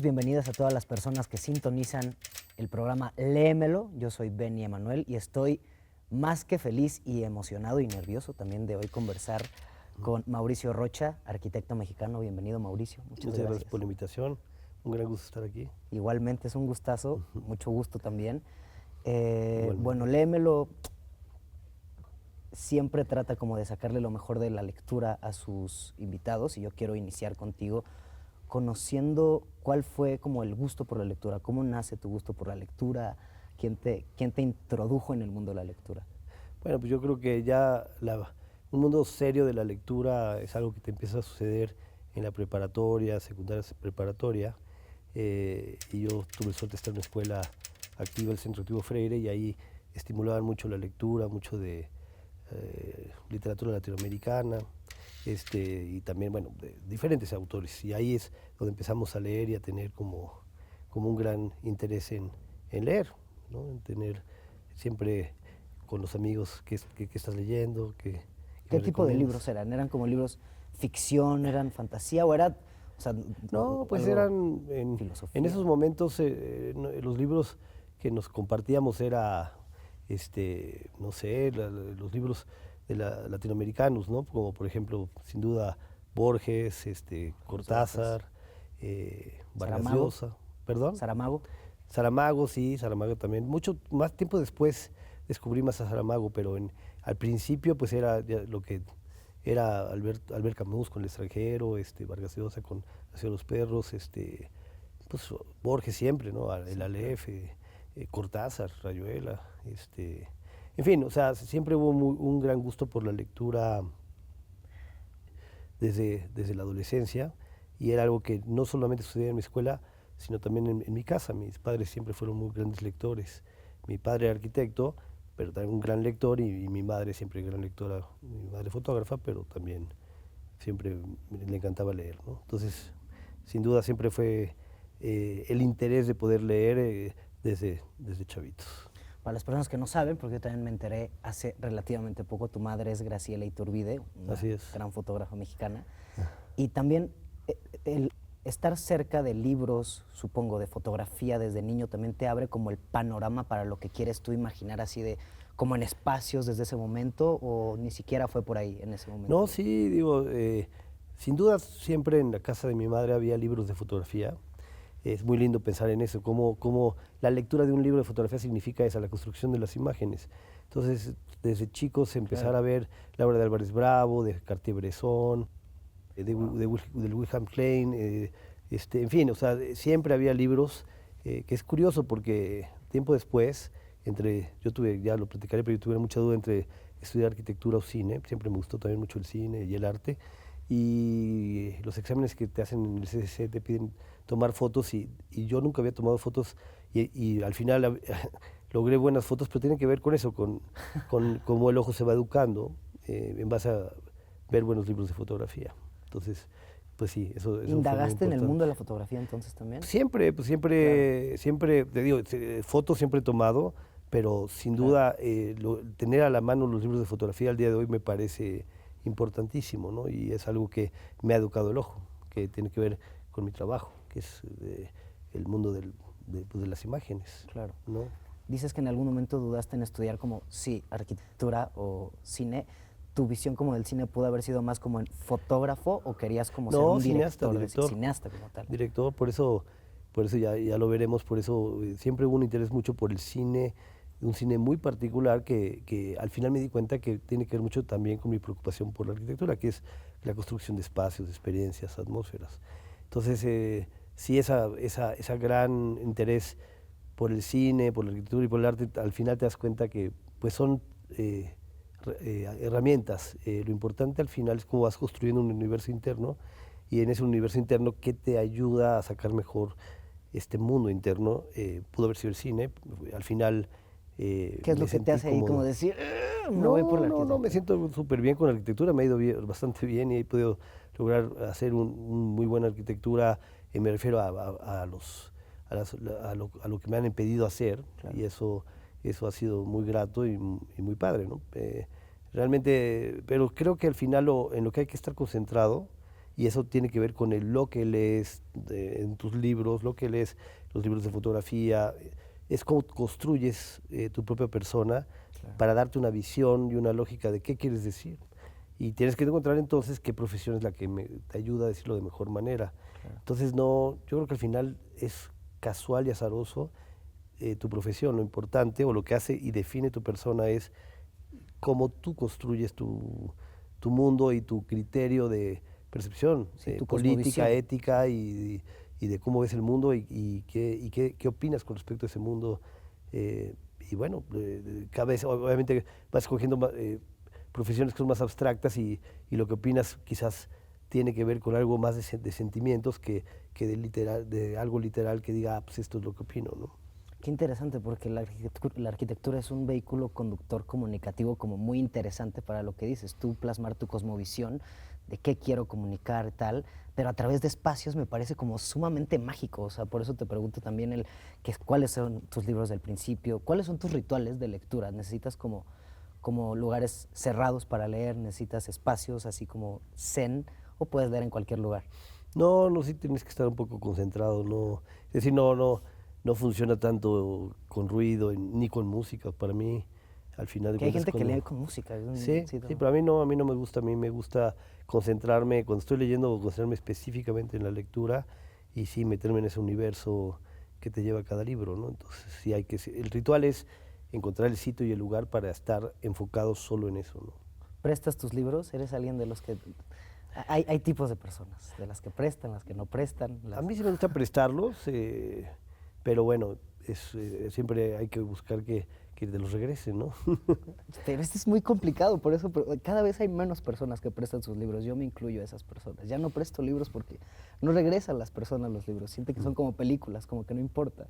Bienvenidos, bienvenidas a todas las personas que sintonizan el programa Léemelo. Yo soy Benny Emanuel y estoy más que feliz y emocionado y nervioso también de hoy conversar con Mauricio Rocha, arquitecto mexicano. Bienvenido, Mauricio. Muchas gracias por la invitación. Un gran gusto estar aquí. Igualmente, es un gustazo, mucho gusto también. Bueno, Igualmente. Léemelo siempre trata como de sacarle lo mejor de la lectura a sus invitados y yo quiero iniciar contigo conociendo cuál fue como el gusto por la lectura, cómo nace tu gusto por la lectura, quién te introdujo en el mundo de la lectura. Bueno, pues yo creo que ya un mundo serio de la lectura es algo que te empieza a suceder en la preparatoria, secundaria, preparatoria. Y yo tuve suerte de estar en una escuela activa, el Centro Activo Freire, y ahí estimulaban mucho la lectura, mucho de literatura latinoamericana, y también, bueno, de diferentes autores. Y ahí es donde empezamos a leer y a tener como un gran interés en leer, ¿no? En tener siempre con los amigos qué estás leyendo, ¿Qué tipo de libros eran? ¿Eran como libros ficción, eran fantasía o era, o sea, No, pues algo eran filosofía? en esos momentos los libros que nos compartíamos era, no sé, los libros de latinoamericanos, ¿no? Como por ejemplo, sin duda, Borges, Cortázar, Vargas Saramago. Llosa, ¿perdón? Saramago. Saramago, sí, Saramago también. Mucho más tiempo después descubrí más a Saramago, pero al principio pues era ya lo que era Albert Camus con El extranjero, Vargas Llosa con La ciudad de los perros, pues Borges siempre, ¿no? El Aleph, Cortázar, Rayuela, en fin, o sea, siempre hubo un gran gusto por la lectura desde la adolescencia, y era algo que no solamente sucedía en mi escuela, sino también en mi casa. Mis padres siempre fueron muy grandes lectores. Mi padre era arquitecto, pero también un gran lector, y mi madre siempre gran lectora, mi madre fotógrafa, pero también siempre le encantaba leer, ¿no? Entonces, sin duda siempre fue el interés de poder leer desde chavitos. Para las personas que no saben, porque yo también me enteré hace relativamente poco, tu madre es Graciela Iturbide, una Así es. gran fotógrafa mexicana. Y también el estar cerca de libros, supongo, de fotografía desde niño, también te abre como el panorama para lo que quieres tú imaginar, así de como en espacios desde ese momento, o ni siquiera fue por ahí en ese momento. No, sí, digo, sin duda siempre en la casa de mi madre había libros de fotografía. Es muy lindo pensar en eso, cómo la lectura de un libro de fotografía significa esa, la construcción de las imágenes. Entonces, desde chicos empezar a ver la obra de Álvarez Bravo, de Cartier-Bresson, del Wilhelm Klein, en fin, o sea, siempre había libros, que es curioso porque tiempo después, yo tuve, ya lo platicaré, pero yo tuve mucha duda entre estudiar arquitectura o cine. Siempre me gustó también mucho el cine y el arte, y los exámenes que te hacen en el CCC te piden tomar fotos, y yo nunca había tomado fotos, y al final logré buenas fotos, pero tienen que ver con eso, con cómo el ojo se va educando en base a ver buenos libros de fotografía. Entonces, pues sí, eso ¿Indagaste fue muy en el mundo importante. de la fotografía entonces también? Siempre, pues siempre, te digo, fotos siempre he tomado, pero sin duda tener a la mano los libros de fotografía al día de hoy me parece importantísimo, ¿no? Y es algo que me ha educado el ojo, que tiene que ver con mi trabajo, que es el mundo pues, de las imágenes. Claro. ¿No? Dices que en algún momento dudaste en estudiar como, sí, arquitectura o cine. ¿Tu visión como del cine pudo haber sido más como en fotógrafo o querías como ser un cineasta, director? Cineasta como tal. Director, por eso ya lo veremos, por eso siempre hubo un interés mucho por el cine, un cine muy particular que al final me di cuenta que tiene que ver mucho también con mi preocupación por la arquitectura, que es la construcción de espacios, de experiencias, atmósferas. Entonces, sí, esa gran interés por el cine, por la arquitectura y por el arte, al final te das cuenta que pues son herramientas. Lo importante al final es cómo vas construyendo un universo interno, y en ese universo interno, ¿qué te ayuda a sacar mejor este mundo interno? Pudo haber sido el cine, al final ¿Qué es lo que te hace ahí como decir, me voy por la arquitectura? No, me siento súper bien con la arquitectura, me ha ido bastante bien, y he podido lograr hacer un muy buena arquitectura, me refiero a lo que me han impedido hacer, claro. Y eso ha sido muy grato y muy padre, ¿no? Realmente, pero creo que al final en lo que hay que estar concentrado, y eso tiene que ver con lo que lees en tus libros, lo que lees, los libros de fotografía, es cómo construyes tu propia persona para darte una visión y una lógica de qué quieres decir. Y tienes que encontrar entonces qué profesión es la que te ayuda a decirlo de mejor manera. Entonces no, yo creo que al final es casual y azaroso tu profesión. Lo importante o lo que hace y define tu persona es cómo tú construyes tu mundo y tu criterio de percepción, Sí, tu política, cosmovisión. ética y de cómo ves el mundo y qué opinas con respecto a ese mundo. Y bueno, cada vez obviamente vas escogiendo profesiones que son más abstractas y lo que opinas quizás tiene que ver con algo más de sentimientos que de algo literal que diga, pues esto es lo que opino, ¿no? Qué interesante, porque la arquitectura es un vehículo conductor comunicativo como muy interesante para lo que dices, tú plasmar tu cosmovisión de qué quiero comunicar y tal, pero a través de espacios me parece como sumamente mágico, o sea, por eso te pregunto también cuáles son tus libros del principio, cuáles son tus rituales de lectura, necesitas como lugares cerrados para leer, necesitas espacios así como zen, o puedes leer en cualquier lugar. No, no, sí tienes que estar un poco concentrado, no, es decir, no funciona tanto con ruido ni con música. Para mí, al final de Que hay cuentas, gente que lee con música. sí, Sí, sí, pero a mí no me gusta, a mí me gusta concentrarme, cuando estoy leyendo, concentrarme específicamente en la lectura y sí meterme en ese universo que te lleva cada libro, ¿no? Entonces, sí hay que, el ritual es encontrar el sitio y el lugar para estar enfocado solo en eso, ¿no? ¿Prestas tus libros? ¿Eres alguien de los que... Hay tipos de personas, de las que prestan, las que no prestan. A mí sí me gusta prestarlos, pero bueno, siempre hay que buscar que te los regresen, ¿no? Pero es muy complicado, por eso cada vez hay menos personas que prestan sus libros. Yo me incluyo a esas personas. Ya no presto libros porque no regresan las personas los libros. Sienten que son como películas, como que no importa,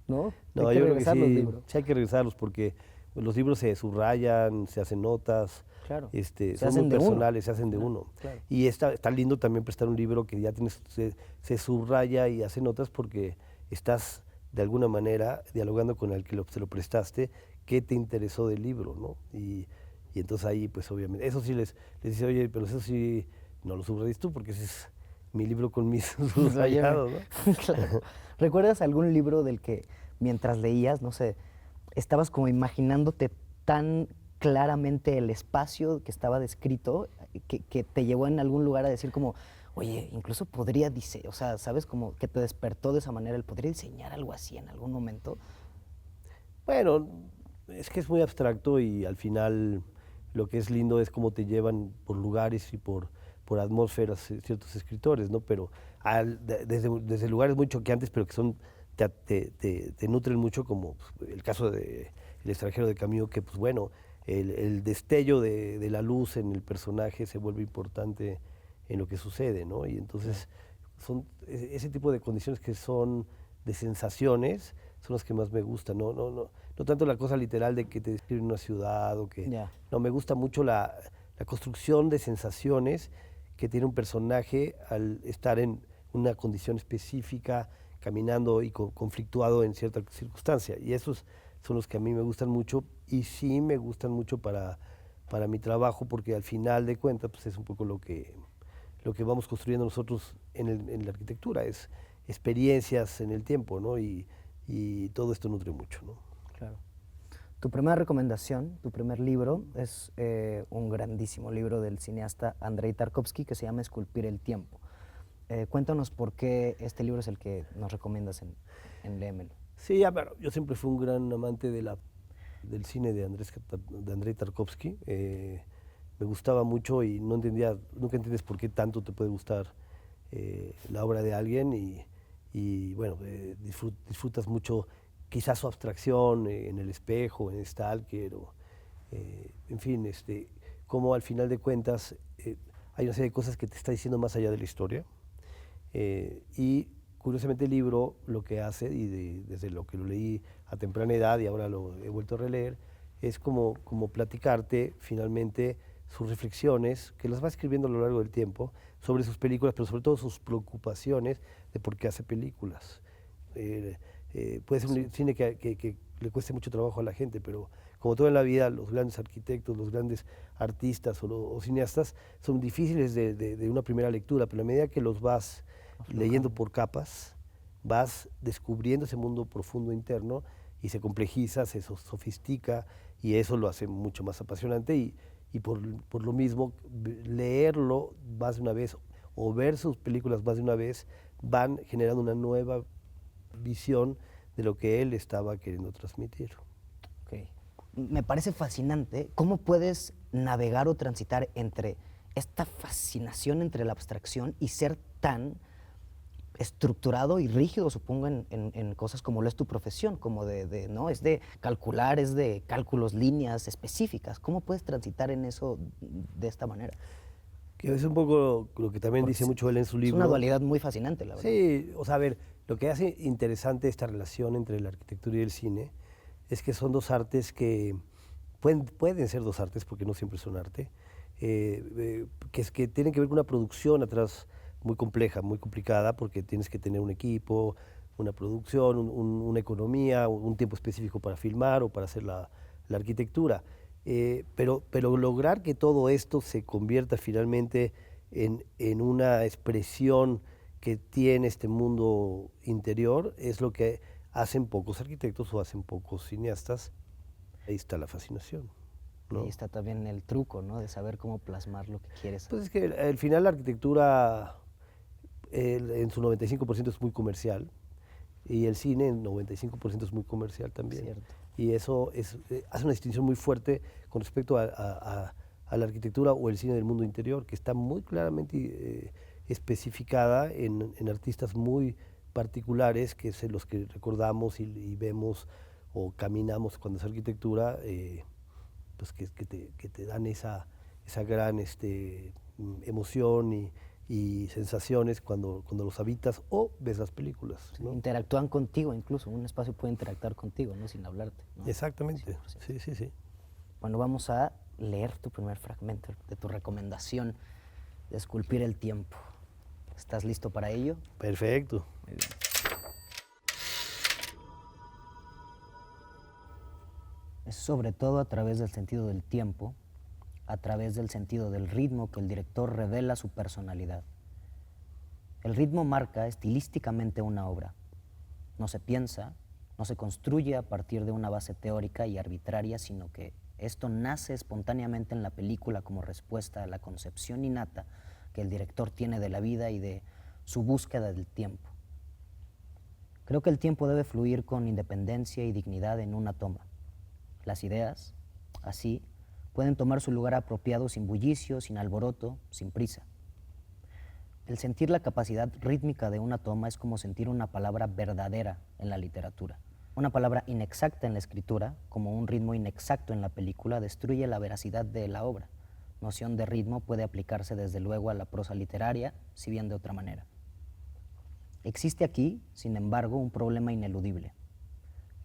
¿no? No, Hay que yo creo que regresar los sí, libros. sí hay que regresarlos porque los libros se subrayan, se hacen notas, Claro. Se son hacen muy de uno. personales, se hacen de Claro, uno. claro. Y está lindo también prestar un libro que ya tienes, se subraya y hace notas porque estás de alguna manera dialogando con el que se lo prestaste, qué te interesó del libro, ¿no? Y entonces ahí, pues obviamente, eso sí les dice, oye, pero eso sí, no lo subrayes tú porque ese es mi libro con mis Óyeme. subrayados, ¿no? Claro. ¿Recuerdas algún libro del que mientras leías, no sé, estabas como imaginándote tan claramente el espacio que estaba descrito que te llevó en algún lugar a decir como, oye, incluso podría diseñar, o sea, ¿sabes? Como que te despertó de esa manera, el podría diseñar algo así en algún momento. Bueno, es que es muy abstracto y al final lo que es lindo es cómo te llevan por lugares y por atmósferas ciertos escritores, ¿no? Pero desde lugares muy choqueantes, pero que te nutren mucho, como pues, el caso de El extranjero de Camus, que pues bueno, el destello de la luz en el personaje se vuelve importante en lo que sucede, ¿no? Y entonces son ese tipo de condiciones que son de sensaciones son las que más me gustan, no tanto la cosa literal de que te describen una ciudad o que... Ya. No, me gusta mucho la construcción de sensaciones que tiene un personaje al estar en una condición específica, caminando y conflictuado en cierta circunstancia. Y esos son los que a mí me gustan mucho y sí me gustan mucho para mi trabajo porque al final de cuentas pues es un poco lo que vamos construyendo nosotros en la arquitectura, es experiencias en el tiempo, ¿no? Y todo esto nutre mucho, ¿no? Claro. Tu primera recomendación, tu primer libro, es un grandísimo libro del cineasta Andrei Tarkovsky que se llama Esculpir el tiempo. Cuéntanos por qué este libro es el que nos recomiendas en Léemelo. Sí, yo siempre fui un gran amante del cine de Andrei Tarkovsky. Me gustaba mucho y nunca entiendes por qué tanto te puede gustar la obra de alguien y bueno, disfrutas mucho quizás su abstracción en El espejo, en Stalker, en fin, como al final de cuentas hay una serie de cosas que te está diciendo más allá de la historia. Y curiosamente el libro lo que hace, desde lo que lo leí a temprana edad y ahora lo he vuelto a releer, es como platicarte finalmente sus reflexiones, que las va escribiendo a lo largo del tiempo, sobre sus películas, pero sobre todo sus preocupaciones de por qué hace películas. Puede ser un cine que le cueste mucho trabajo a la gente, pero como todo en la vida, los grandes arquitectos, los grandes artistas o cineastas son difíciles de una primera lectura, pero a medida que los vas leyendo por capas, vas descubriendo ese mundo profundo interno y se complejiza, se sofistica y eso lo hace mucho más apasionante y por lo mismo leerlo más de una vez o ver sus películas más de una vez van generando una nueva visión de lo que él estaba queriendo transmitir. Ok. Me parece fascinante cómo puedes navegar o transitar entre esta fascinación entre la abstracción y ser tan estructurado y rígido, supongo, en cosas como lo es tu profesión, como ¿no? Es de calcular, es de cálculos, líneas específicas. ¿Cómo puedes transitar en eso de esta manera? Que es un poco lo que también Porque dice mucho él en su es libro. una dualidad muy fascinante, la verdad. Sí, o sea, a ver, lo que hace interesante esta relación entre la arquitectura y el cine es que son dos artes que pueden ser dos artes porque no siempre son arte, que tienen que ver con una producción atrás muy compleja, muy complicada, porque tienes que tener un equipo, una producción, una economía, un tiempo específico para filmar o para hacer la arquitectura. Pero lograr que todo esto se convierta finalmente en una expresión que tiene este mundo interior es lo que hacen pocos arquitectos o hacen pocos cineastas. Ahí está la fascinación, ¿no? Ahí está también el truco, ¿no? De saber cómo plasmar lo que quieres. Pues es que al final la arquitectura en su 95% es muy comercial y el cine en 95% es muy comercial también. Cierto. Y eso hace una distinción muy fuerte con respecto a la arquitectura o el cine del mundo interior, que está muy claramente especificada en artistas muy particulares, que es los que recordamos y vemos o caminamos cuando es arquitectura, pues que te dan esa gran emoción y sensaciones cuando los habitas o ves las películas, ¿no? Interactúan contigo incluso, un espacio puede interactuar contigo, ¿no? Sin hablarte, ¿no? Exactamente, 100%. sí. Bueno, vamos a leer tu primer fragmento de tu recomendación de Esculpir el tiempo. ¿Estás listo para ello? Perfecto. Muy bien. Es sobre todo a través del sentido del tiempo, a través del sentido del ritmo que el director revela su personalidad. El ritmo marca estilísticamente una obra. No se piensa, no se construye a partir de una base teórica y arbitraria, sino que esto nace espontáneamente en la película como respuesta a la concepción innata que el director tiene de la vida y de su búsqueda del tiempo. Creo que el tiempo debe fluir con independencia y dignidad en una toma. Las ideas, así, pueden tomar su lugar apropiado sin bullicio, sin alboroto, sin prisa. El sentir la capacidad rítmica de una toma es como sentir una palabra verdadera en la literatura. Una palabra inexacta en la escritura, como un ritmo inexacto en la película, destruye la veracidad de la obra. Noción de ritmo puede aplicarse desde luego a la prosa literaria, si bien de otra manera. Existe aquí, sin embargo, un problema ineludible.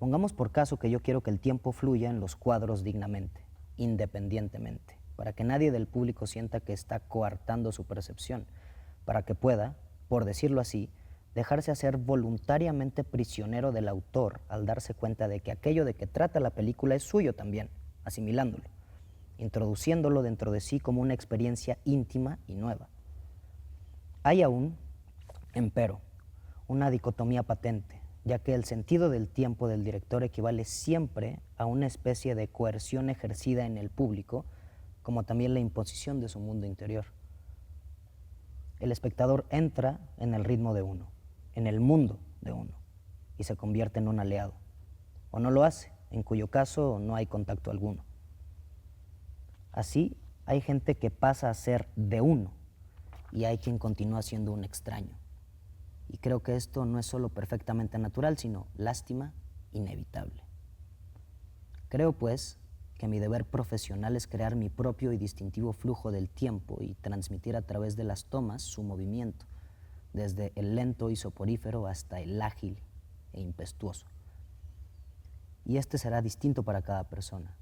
Pongamos por caso que yo quiero que el tiempo fluya en los cuadros dignamente, independientemente, para que nadie del público sienta que está coartando su percepción, para que pueda, por decirlo así, dejarse hacer voluntariamente prisionero del autor al darse cuenta de que aquello de que trata la película es suyo también, asimilándolo, introduciéndolo dentro de sí como una experiencia íntima y nueva. Hay aún, empero, una dicotomía patente, ya que el sentido del tiempo del director equivale siempre a una especie de coerción ejercida en el público, como también la imposición de su mundo interior. El espectador entra en el ritmo de uno, en el mundo de uno, y se convierte en un aliado. O no lo hace, en cuyo caso no hay contacto alguno. Así, hay gente que pasa a ser de uno, y hay quien continúa siendo un extraño. Y creo que esto no es solo perfectamente natural, sino, lástima, inevitable. Creo, pues, que mi deber profesional es crear mi propio y distintivo flujo del tiempo y transmitir a través de las tomas su movimiento, desde el lento y soporífero hasta el ágil e impetuoso. Y este será distinto para cada persona.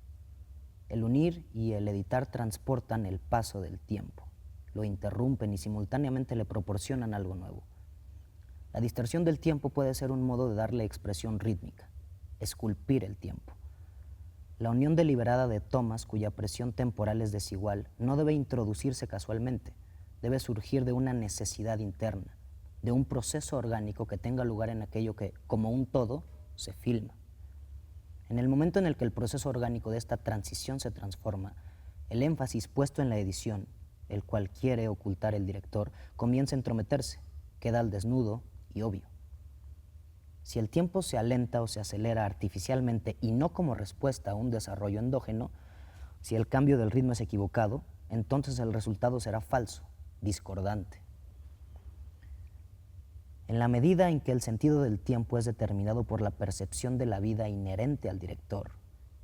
El unir y el editar transportan el paso del tiempo, lo interrumpen y simultáneamente le proporcionan algo nuevo. La distorsión del tiempo puede ser un modo de darle expresión rítmica. esculpir el tiempo. La unión deliberada de tomas cuya presión temporal es desigual no debe introducirse casualmente, debe surgir de una necesidad interna, de un proceso orgánico que tenga lugar en aquello que, como un todo, se filma. En el momento en el que el proceso orgánico de esta transición se transforma, el énfasis puesto en la edición, el cual quiere ocultar el director, comienza a entrometerse, queda al desnudo y obvio. Si el tiempo se alenta o se acelera artificialmente y no como respuesta a un desarrollo endógeno, si el cambio del ritmo es equivocado, entonces el resultado será falso, discordante. En la medida en que el sentido del tiempo es determinado por la percepción de la vida inherente al director,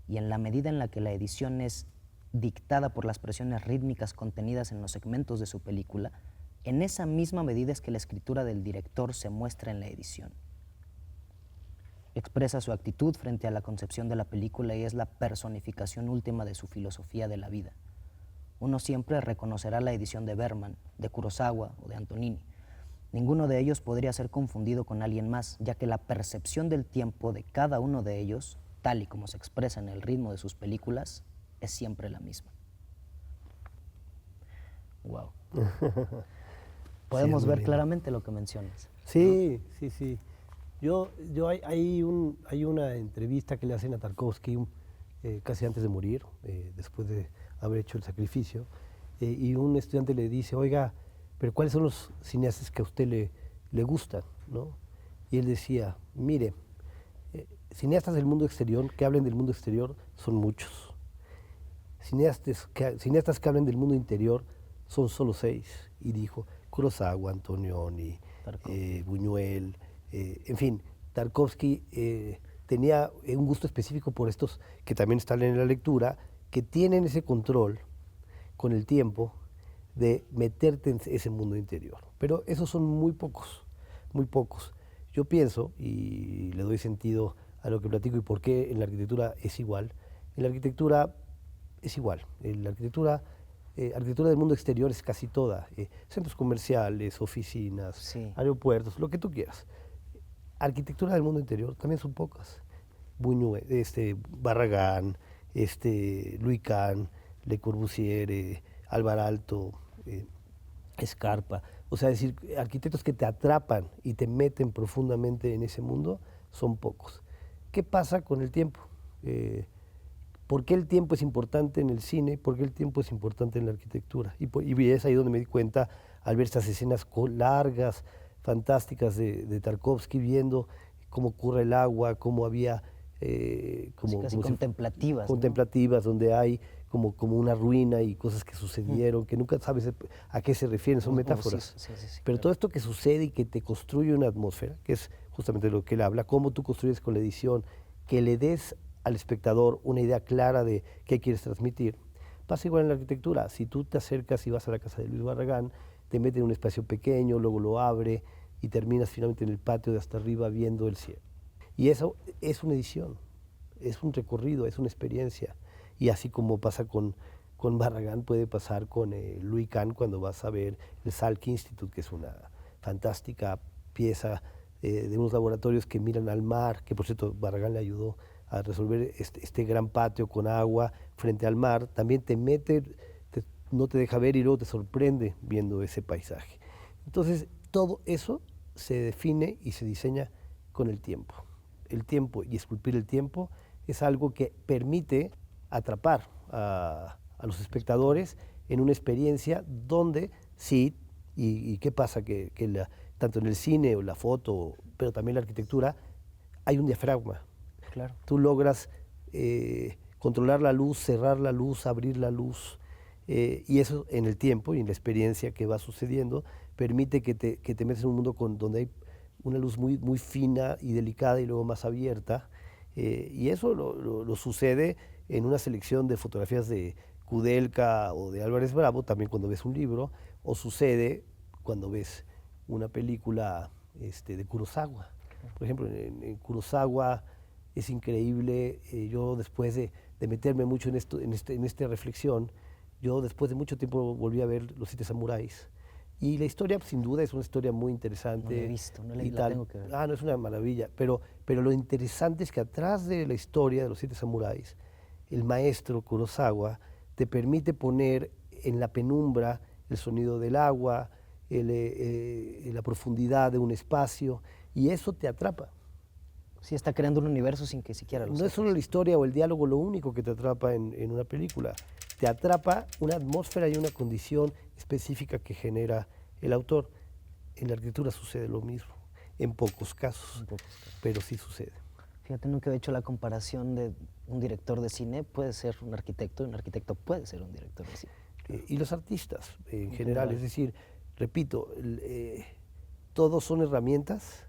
y en la medida en la que la edición es dictada por las presiones rítmicas contenidas en los segmentos de su película, en esa misma medida es que la escritura del director se muestra en la edición. Expresa su actitud frente a la concepción de la película y es la personificación última de su filosofía de la vida. Uno siempre reconocerá la edición de Bergman, de Kurosawa o de Antonini. Ninguno de ellos podría ser confundido con alguien más, ya que la percepción del tiempo de cada uno de ellos, tal y como se expresa en el ritmo de sus películas, es siempre la misma. Wow. Podemos ver claramente lo que mencionas. Sí, sí, sí. Hay una entrevista que le hacen a Tarkovsky casi antes de morir, después de haber hecho el sacrificio, y un estudiante le dice, oiga, pero ¿cuáles son los cineastas que a usted le gustan, ¿no? Y él decía, mire, cineastas del mundo exterior, que hablen del mundo exterior, son muchos. Cineastas que hablen del mundo interior son solo 6. Y dijo, Kurosawa, Antonioni, Buñuel, en fin, Tarkovsky tenía un gusto específico por estos que también están en la lectura, que tienen ese control con el tiempo de meterte en ese mundo interior. Pero esos son muy pocos, muy pocos. Yo pienso, y le doy sentido a lo que platico y por qué en la arquitectura es igual. En la arquitectura es igual. En la arquitectura del mundo exterior es casi toda. Centros comerciales, oficinas, sí, aeropuertos, lo que tú quieras. Arquitectura del mundo interior también son pocas. Buñuel, Barragán, Louis Kahn, Le Corbusier, Álvar Aalto, Scarpa. O sea, es decir, arquitectos que te atrapan y te meten profundamente en ese mundo son pocos. ¿Qué pasa con el tiempo? ¿Por qué el tiempo es importante en el cine? ¿Por qué el tiempo es importante en la arquitectura? Y es ahí donde me di cuenta al ver estas escenas largas, fantásticas de Tarkovsky, viendo cómo ocurre el agua, cómo había... casi contemplativas. Contemplativas, ¿no? Donde hay como una ruina y cosas que sucedieron, que nunca sabes a qué se refieren, son metáforas. Sí, pero claro, todo esto que sucede y que te construye una atmósfera, que es justamente lo que él habla, cómo tú construyes con la edición, que le des al espectador una idea clara de qué quieres transmitir. Pasa igual en la arquitectura. Si tú te acercas y vas a la casa de Luis Barragán, te mete en un espacio pequeño, luego lo abre y terminas finalmente en el patio de hasta arriba viendo el cielo. Y eso es una edición, es un recorrido, es una experiencia. Y así como pasa con Barragán, puede pasar con Louis Kahn cuando vas a ver el Salk Institute, que es una fantástica pieza de unos laboratorios que miran al mar, que por cierto Barragán le ayudó a resolver este gran patio con agua frente al mar. También te mete, no te deja ver y luego te sorprende viendo ese paisaje. Entonces todo eso se define y se diseña con el tiempo. El tiempo y esculpir el tiempo es algo que permite atrapar a los espectadores en una experiencia donde sí, y qué pasa, que tanto en el cine o la foto, pero también la arquitectura, hay un diafragma. Claro. Tú logras controlar la luz, cerrar la luz, abrir la luz, y eso en el tiempo y en la experiencia que va sucediendo permite que te metes en un mundo donde hay una luz muy, muy fina y delicada y luego más abierta, y eso lo sucede en una selección de fotografías de Kudelka o de Álvarez Bravo, también cuando ves un libro, o sucede cuando ves una película de Kurosawa. Por ejemplo, en Kurosawa es increíble. Yo después de meterme mucho en esta reflexión, yo después de mucho tiempo volví a ver Los 7 Samuráis, Y la historia, sin duda, es una historia muy interesante. No la he visto, no la, y la tal. tengo que ver. No, es una maravilla. Pero lo interesante es que atrás de la historia de los 7 samuráis, el maestro Kurosawa te permite poner en la penumbra el sonido del agua, la profundidad de un espacio, y eso te atrapa. Sí, está creando un universo sin que siquiera lo No es sepas. solo la historia o el diálogo lo único que te atrapa en una película. Te atrapa una atmósfera y una condición específica que genera el autor. En la arquitectura sucede lo mismo, en pocos casos, pero sí sucede. Fíjate, nunca he hecho la comparación de un director de cine puede ser un arquitecto puede ser un director de cine. Y los artistas en general, es decir, repito, todos son herramientas.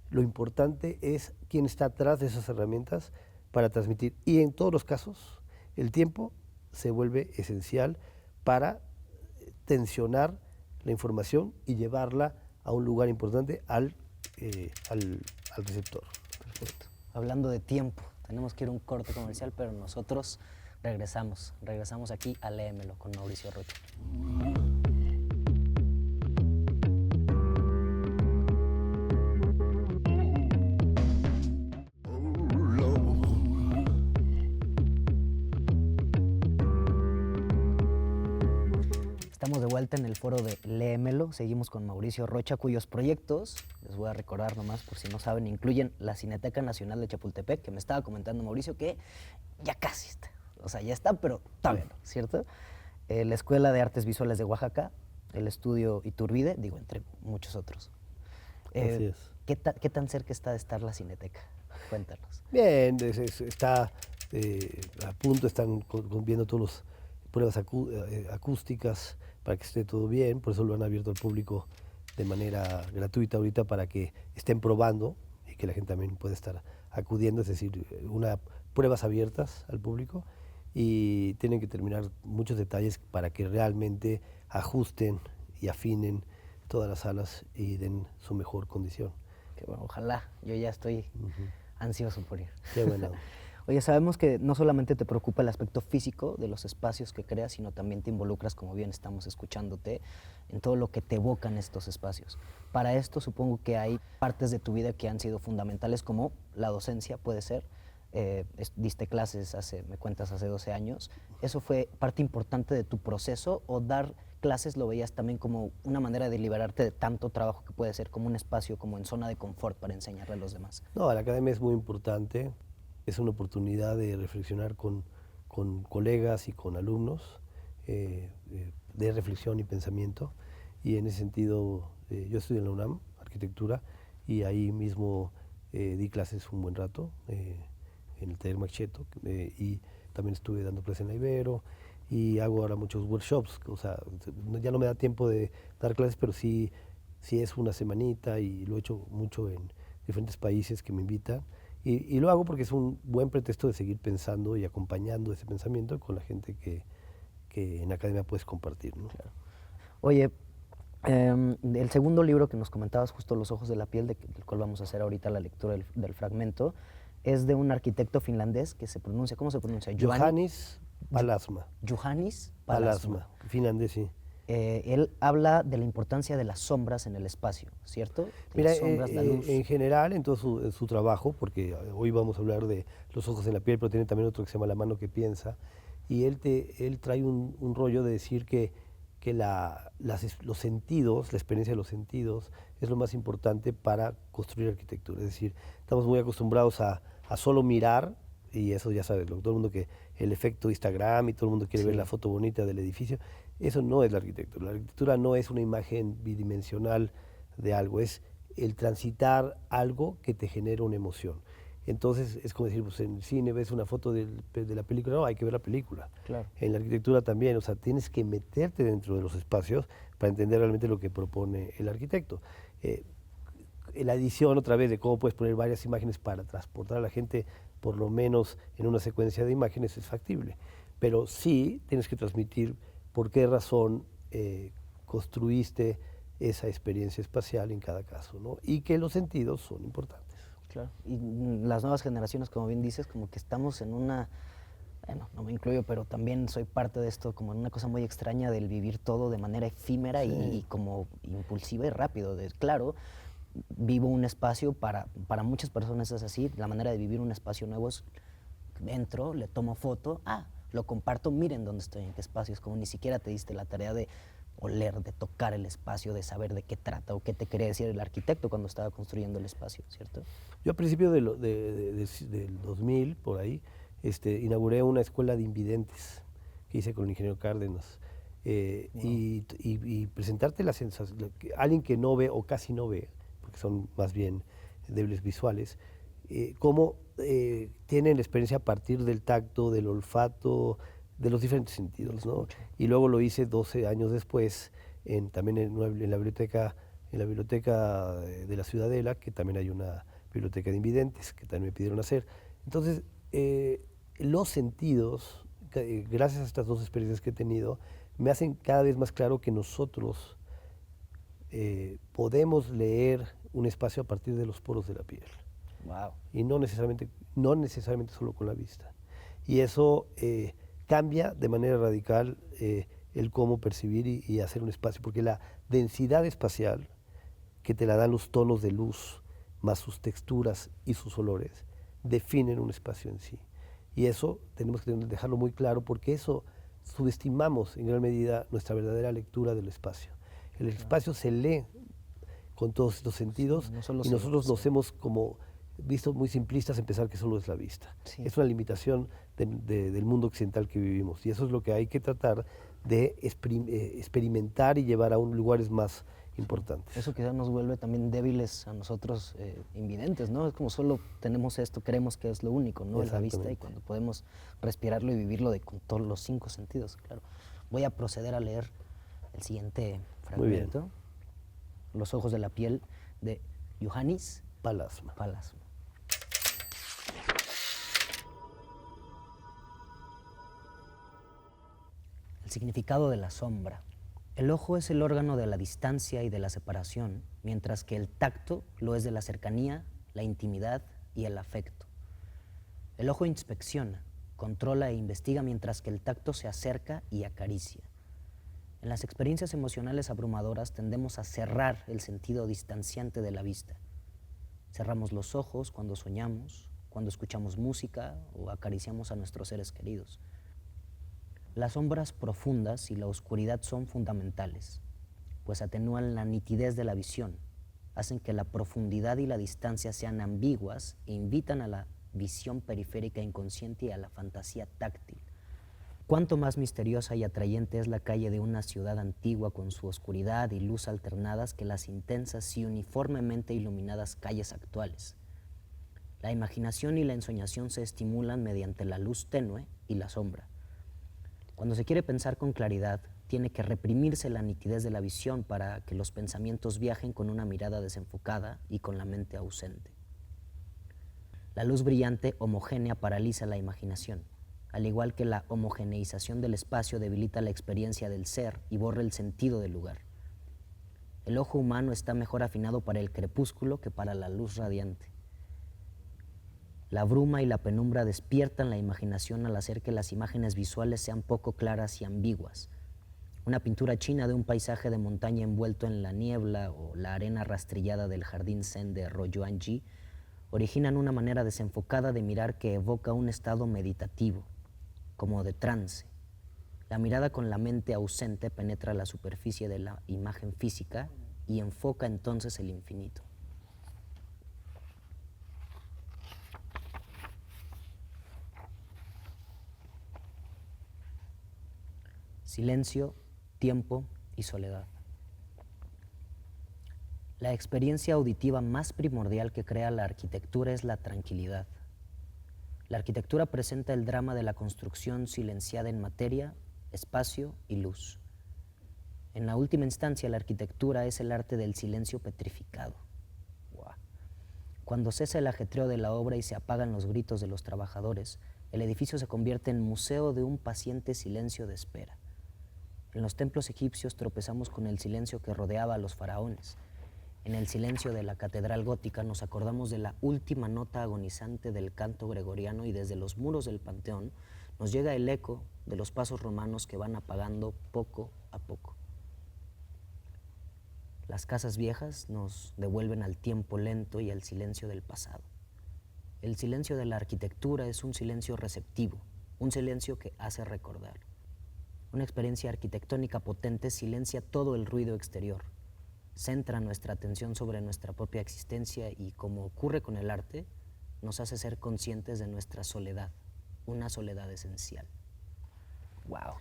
Lo importante es quién está atrás de esas herramientas para transmitir. Y en todos los casos, el tiempo se vuelve esencial para tensionar la información y llevarla a un lugar importante al receptor. Perfecto. Hablando de tiempo, tenemos que ir a un corte comercial, pero nosotros regresamos aquí a Léemelo con Mauricio Rocha. Estamos de vuelta en el foro de Léemelo. Seguimos con Mauricio Rocha, cuyos proyectos, les voy a recordar nomás por si no saben, incluyen la Cineteca Nacional de Chapultepec, que me estaba comentando Mauricio que ya casi está. O sea, ya está, pero todavía no, ¿cierto? La Escuela de Artes Visuales de Oaxaca, el Estudio Iturbide, digo, entre muchos otros. Así es. ¿Qué tan cerca está de estar la Cineteca? Cuéntanos. Bien, está a punto, están viendo todas las pruebas acústicas para que esté todo bien, por eso lo han abierto al público de manera gratuita ahorita para que estén probando y que la gente también pueda estar acudiendo, es decir, pruebas abiertas al público, y tienen que terminar muchos detalles para que realmente ajusten y afinen todas las salas y den su mejor condición. Que bueno, ojalá, yo ya estoy ansioso por ir. Qué bueno. Oye, sabemos que no solamente te preocupa el aspecto físico de los espacios que creas, sino también te involucras, como bien estamos escuchándote, en todo lo que te evocan estos espacios. Para esto supongo que hay partes de tu vida que han sido fundamentales, como la docencia, puede ser. Diste clases, me cuentas, hace 12 años. ¿Eso fue parte importante de tu proceso, o dar clases lo veías también como una manera de liberarte de tanto trabajo que puede ser como un espacio, como en zona de confort para enseñarle a los demás? No, la academia es muy importante. Es una oportunidad de reflexionar con colegas y con alumnos, de reflexión y pensamiento. Y en ese sentido, yo estudié en la UNAM, arquitectura, y ahí mismo di clases un buen rato en el taller Macheto, y también estuve dando clases en la Ibero, y hago ahora muchos workshops. O sea, ya no me da tiempo de dar clases, pero sí es una semanita, y lo he hecho mucho en diferentes países que me invitan. Y lo hago porque es un buen pretexto de seguir pensando y acompañando ese pensamiento con la gente que en la academia puedes compartir, ¿no? Claro. Oye, el segundo libro que nos comentabas, justo Los ojos de la piel, del cual vamos a hacer ahorita la lectura del fragmento, es de un arquitecto finlandés que se pronuncia, ¿cómo se pronuncia? Johannes Palasma. Juhannes Palasma, finlandés, sí. Él habla de la importancia de las sombras en el espacio, ¿cierto? De Mira, las sombras, la luz. en general, en todo su trabajo, porque hoy vamos a hablar de Los ojos en la piel, pero tiene también otro que se llama La mano que piensa, y él trae un rollo de decir que los sentidos, la experiencia de los sentidos, es lo más importante para construir arquitectura. Es decir, estamos muy acostumbrados a solo mirar, y eso ya sabes, todo el mundo, que el efecto Instagram, y todo el mundo quiere ver la foto bonita del edificio. Eso no es la arquitectura. La arquitectura no es una imagen bidimensional de algo, es el transitar algo que te genera una emoción. Entonces es como decir, pues en el cine ves una foto de la película, no, hay que ver la película. Claro. En la arquitectura también, o sea, tienes que meterte dentro de los espacios para entender realmente lo que propone el arquitecto. La edición, otra vez, de cómo puedes poner varias imágenes para transportar a la gente, por lo menos en una secuencia de imágenes, es factible. Pero sí tienes que transmitir por qué razón construiste esa experiencia espacial en cada caso, ¿no? Y que los sentidos son importantes. Claro. Y las nuevas generaciones, como bien dices, como que estamos en una bueno, no me incluyo, pero también soy parte de esto, como una cosa muy extraña del vivir todo de manera efímera y como impulsiva y rápido. Claro, vivo un espacio, para muchas personas es así, la manera de vivir un espacio nuevo es, entro, le tomo foto, lo comparto, miren dónde estoy, en qué espacio, es como ni siquiera te diste la tarea de oler, de tocar el espacio, de saber de qué trata o qué te quería decir el arquitecto cuando estaba construyendo el espacio, ¿cierto? Yo a principios del 2000, por ahí, inauguré una escuela de invidentes que hice con el ingeniero Cárdenas. Wow. Y presentarte la sensación, alguien que no ve o casi no ve, porque son más bien débiles visuales, cómo tienen la experiencia a partir del tacto, del olfato, de los diferentes sentidos, ¿no? Y luego lo hice 12 años después, también en la biblioteca de la Ciudadela, que también hay una biblioteca de invidentes, que también me pidieron hacer. Entonces, los sentidos, gracias a estas dos experiencias que he tenido, me hacen cada vez más claro que nosotros podemos leer un espacio a partir de los poros de la piel. Wow. Y no necesariamente solo con la vista. Y eso cambia de manera radical el cómo percibir y hacer un espacio, porque la densidad espacial que te la dan los tonos de luz, más sus texturas y sus olores, definen un espacio en sí. Y eso tenemos que dejarlo muy claro, porque eso subestimamos en gran medida nuestra verdadera lectura del espacio. El espacio se lee con todos estos sentidos, sí, no y nosotros nos hemos como visto muy simplistas en pensar que solo es la vista. Sí. Es una limitación del mundo occidental que vivimos, y eso es lo que hay que tratar de experimentar y llevar a lugares más importantes. Eso quizás nos vuelve también débiles a nosotros invidentes, ¿no? Es como solo tenemos esto, creemos que es lo único, ¿no? Es la vista, y cuando podemos respirarlo y vivirlo con todos los 5 sentidos, claro. Voy a proceder a leer el siguiente fragmento. Los ojos de la piel, de Johannes Palasma. El significado de la sombra. El ojo es el órgano de la distancia y de la separación, mientras que el tacto lo es de la cercanía, la intimidad y el afecto. El ojo inspecciona, controla e investiga, mientras que el tacto se acerca y acaricia. En las experiencias emocionales abrumadoras tendemos a cerrar el sentido distanciante de la vista. Cerramos los ojos cuando soñamos, cuando escuchamos música o acariciamos a nuestros seres queridos. Las sombras profundas y la oscuridad son fundamentales, pues atenúan la nitidez de la visión, hacen que la profundidad y la distancia sean ambiguas e invitan a la visión periférica inconsciente y a la fantasía táctil. Cuánto más misteriosa y atrayente es la calle de una ciudad antigua con su oscuridad y luz alternadas que las intensas y uniformemente iluminadas calles actuales. La imaginación y la ensoñación se estimulan mediante la luz tenue y la sombra. Cuando se quiere pensar con claridad, tiene que reprimirse la nitidez de la visión para que los pensamientos viajen con una mirada desenfocada y con la mente ausente. La luz brillante homogénea paraliza la imaginación, al igual que la homogeneización del espacio debilita la experiencia del ser y borra el sentido del lugar. El ojo humano está mejor afinado para el crepúsculo que para la luz radiante. La bruma y la penumbra despiertan la imaginación al hacer que las imágenes visuales sean poco claras y ambiguas. Una pintura china de un paisaje de montaña envuelto en la niebla o la arena rastrillada del jardín zen de Royuanji originan una manera desenfocada de mirar que evoca un estado meditativo, como de trance. La mirada con la mente ausente penetra la superficie de la imagen física y enfoca entonces el infinito. Silencio, tiempo y soledad. La experiencia auditiva más primordial que crea la arquitectura es la tranquilidad. La arquitectura presenta el drama de la construcción silenciada en materia, espacio y luz. En la última instancia, la arquitectura es el arte del silencio petrificado. Wow. Cuando cesa el ajetreo de la obra y se apagan los gritos de los trabajadores, el edificio se convierte en museo de un paciente silencio de espera. En los templos egipcios tropezamos con el silencio que rodeaba a los faraones. En el silencio de la catedral gótica nos acordamos de la última nota agonizante del canto gregoriano y desde los muros del Panteón nos llega el eco de los pasos romanos que van apagando poco a poco. Las casas viejas nos devuelven al tiempo lento y al silencio del pasado. El silencio de la arquitectura es un silencio receptivo, un silencio que hace recordar. Una experiencia arquitectónica potente silencia todo el ruido exterior, centra nuestra atención sobre nuestra propia existencia y, como ocurre con el arte, nos hace ser conscientes de nuestra soledad, una soledad esencial. ¡Wow!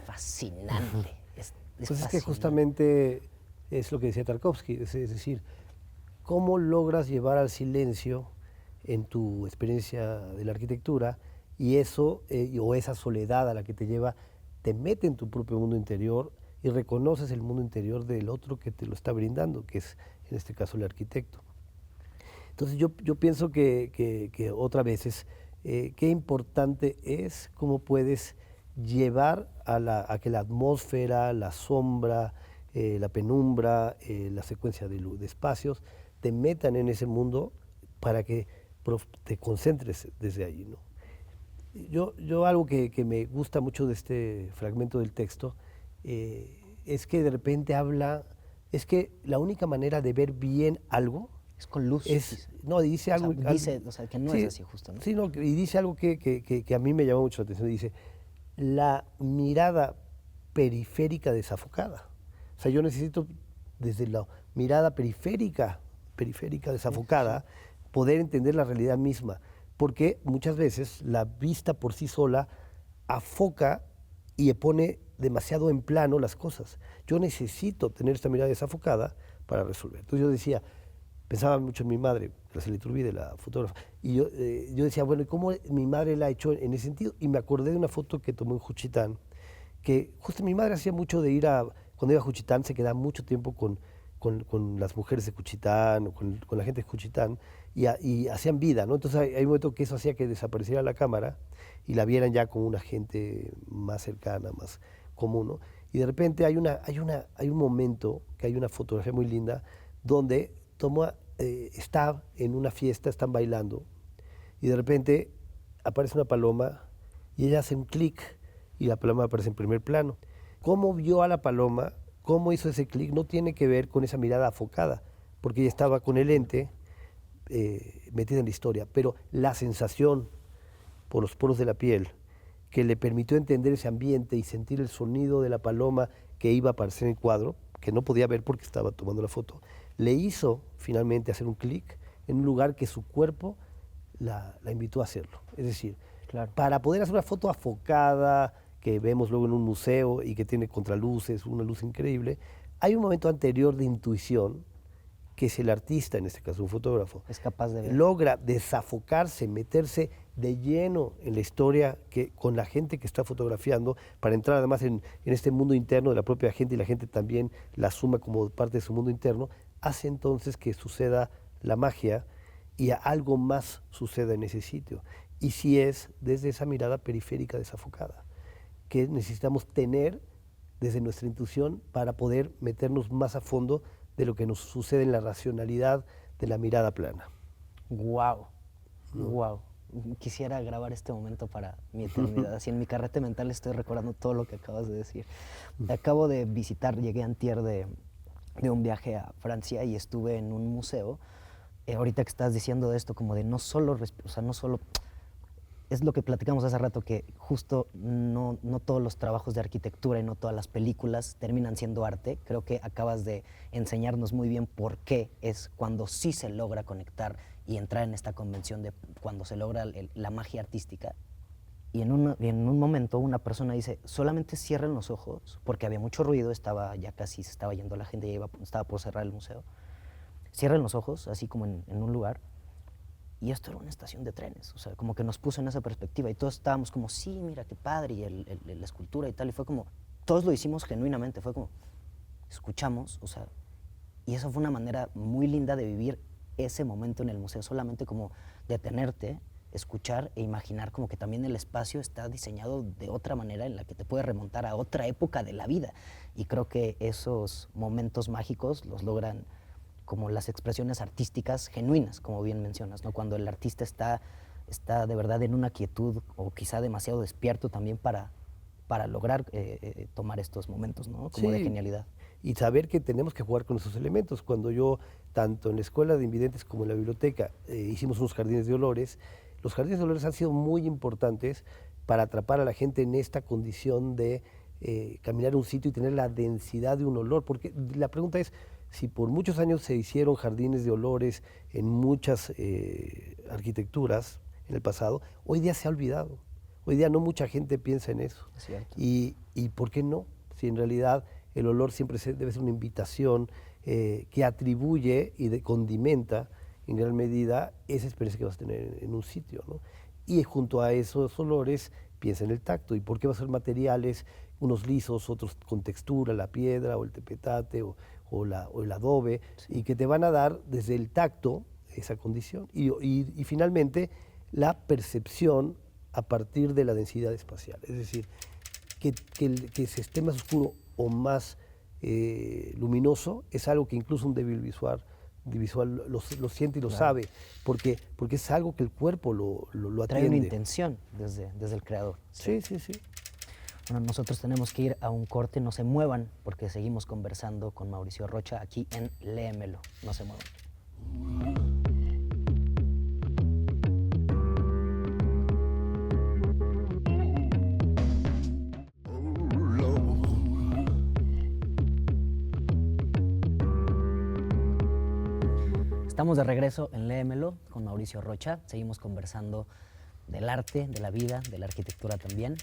Fascinante. Es Pues es que fascinante. justamente es lo que decía Tarkovsky, es decir, cómo logras llevar al silencio en tu experiencia de la arquitectura y eso, o esa soledad a la que te lleva, te mete en tu propio mundo interior y reconoces el mundo interior del otro que te lo está brindando, que es en este caso el arquitecto. Entonces yo pienso que otra vez es qué importante es cómo puedes llevar a que la atmósfera, la sombra, la penumbra, la secuencia de espacios, te metan en ese mundo para que te concentres desde ahí, ¿no? Yo algo que me gusta mucho de este fragmento del texto es que de repente habla, es que la única manera de ver bien algo Es con luz. no, y dice algo, dice, o sea, que no sí, es así justo, ¿no? Sí, no, y dice algo que a mí me llamó mucho la atención, dice, la mirada periférica desafocada. O sea, yo necesito desde la mirada periférica desafocada, poder entender la realidad misma, porque muchas veces la vista por sí sola afoca y pone demasiado en plano las cosas. Yo necesito tener esta mirada desafocada para resolver. Entonces yo decía, pensaba mucho en mi madre, Graciela Iturbide, la fotógrafa, y yo decía, bueno, ¿y cómo mi madre la ha hecho en ese sentido? Y me acordé de una foto que tomó en Juchitán, que justo mi madre hacía mucho de cuando iba a Juchitán, se quedaba mucho tiempo con las mujeres de Juchitán, o con la gente de Juchitán, y hacían vida, ¿no? Entonces hay un momento que eso hacía que desapareciera la cámara y la vieran ya como una gente más cercana, más común, ¿no? Y de repente hay un momento, que hay una fotografía muy linda, donde está en una fiesta, están bailando, y de repente aparece una paloma y ella hace un clic y la paloma aparece en primer plano. ¿Cómo vio a la paloma? ¿Cómo hizo ese clic? No tiene que ver con esa mirada afocada, porque ella estaba con el lente metida en la historia, pero la sensación por los poros de la piel que le permitió entender ese ambiente y sentir el sonido de la paloma que iba a aparecer en el cuadro, que no podía ver porque estaba tomando la foto, le hizo finalmente hacer un clic en un lugar que su cuerpo la invitó a hacerlo. Es decir, Claro. para poder hacer una foto afocada, que vemos luego en un museo y que tiene contraluces, una luz increíble, hay un momento anterior de intuición que es el artista, en este caso un fotógrafo, Es capaz de ver. logra desafocarse, meterse de lleno en la historia con la gente que está fotografiando, para entrar además en este mundo interno de la propia gente, y la gente también la asuma como parte de su mundo interno, hace entonces que suceda la magia y algo más suceda en ese sitio. Y si es desde esa mirada periférica desafocada, que necesitamos tener desde nuestra intuición para poder meternos más a fondo de lo que nos sucede en la racionalidad de la mirada plana. Wow, wow. Quisiera grabar este momento para mi eternidad. Así en mi carrete mental estoy recordando todo lo que acabas de decir. Acabo de visitar, llegué antier de un viaje a Francia y estuve en un museo. Ahorita que estás diciendo esto, como de no solo, o sea, no solo es lo que platicamos hace rato, que justo no todos los trabajos de arquitectura y no todas las películas terminan siendo arte. Creo que acabas de enseñarnos muy bien por qué es cuando sí se logra conectar y entrar en esta convención de cuando se logra la magia artística. Y en un momento una persona dice, solamente cierren los ojos, porque había mucho ruido, ya casi se estaba yendo la gente, estaba por cerrar el museo. Cierren los ojos, así como en un lugar. Y esto era una estación de trenes, o sea, como que nos puso en esa perspectiva y todos estábamos como, sí, mira qué padre, y la escultura y tal, y fue como, todos lo hicimos genuinamente, fue como, escuchamos, o sea, y eso fue una manera muy linda de vivir ese momento en el museo, solamente como detenerte, escuchar e imaginar como que también el espacio está diseñado de otra manera en la que te puede remontar a otra época de la vida, y creo que esos momentos mágicos los logran como las expresiones artísticas genuinas, como bien mencionas, ¿no? Cuando el artista está está de verdad en una quietud o quizá demasiado despierto también para lograr tomar estos momentos, ¿no? Como de Sí, genialidad. y saber que tenemos que jugar con esos elementos. Cuando yo, tanto en la Escuela de Invidentes como en la biblioteca, hicimos unos jardines de olores, los jardines de olores han sido muy importantes para atrapar a la gente en esta condición de caminar a un sitio y tener la densidad de un olor. Porque la pregunta es, si por muchos años se hicieron jardines de olores en muchas arquitecturas en el pasado, hoy día se ha olvidado. Hoy día no mucha gente piensa en eso. Es cierto. Y ¿por qué no? Si en realidad el olor siempre debe ser una invitación que atribuye y condimenta en gran medida esa experiencia que vas a tener en un sitio, ¿no? Y junto a esos olores piensa en el tacto. ¿Y por qué va a ser materiales, unos lisos, otros con textura, la piedra o el tepetate o el adobe, y que te van a dar desde el tacto esa condición? Y finalmente la percepción a partir de la densidad espacial. Es decir, que se esté más oscuro o más luminoso es algo que incluso un débil visual lo siente y lo sabe, porque es algo que el cuerpo lo Trae una atiende. intención desde el creador. Sí, sí, sí. Bueno, nosotros tenemos que ir a un corte, no se muevan, porque seguimos conversando con Mauricio Rocha aquí en Léemelo. No se muevan. Estamos de regreso en Léemelo con Mauricio Rocha. Seguimos conversando del arte, de la vida, de la arquitectura también.